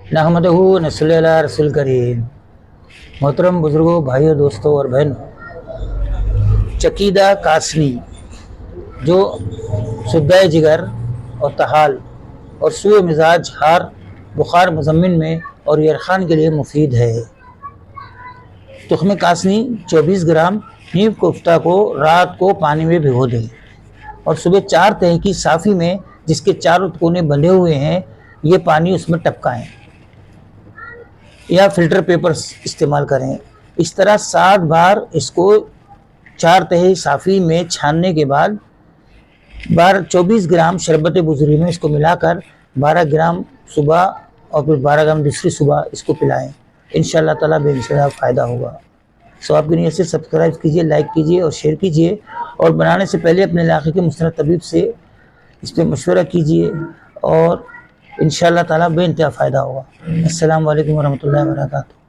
नहमदहू व नस्ली अला रसूल करीम। मोहतरम बुजुर्गों, भाइयों, दोस्तों और बहनों, चकीदा कासनी जो सुद्दाए जिगर और तहाल और सूए मिजाज हार बुखार मुजम्मिन में और यरखान के लिए मुफीद है। तुख्म कासनी 24 ग्राम नीम कोफ्ता को रात को पानी में भिगो दें और सुबह 4 तह की साफ़ी में जिसके चारों कोने बंधे हुए हैं ये पानी उसमें टपकाएं या फिल्टर पेपर इस्तेमाल करें। इस तरह 7 बार इसको 4 तह साफ़ी में छानने के बाद 24 ग्राम शरबत बुजुर्गी में इसको मिलाकर 12 ग्राम सुबह और फिर 12 ग्राम दूसरी सुबह इसको पिलाएं। इंशाअल्लाह ताला बेमिसाल फ़ायदा होगा। सो आपकी नीयत से सब्सक्राइब कीजिए, लाइक कीजिए और शेयर कीजिए और बनाने से पहले अपने इलाके के मुस्तनद तबीब से इस पर मशवरा कीजिए और इंशाअल्लाह ताला बेइंतहा फ़ायदा होगा। अस्सलामु अलैकुम वरहमतुल्लाहि वबरकातुहू।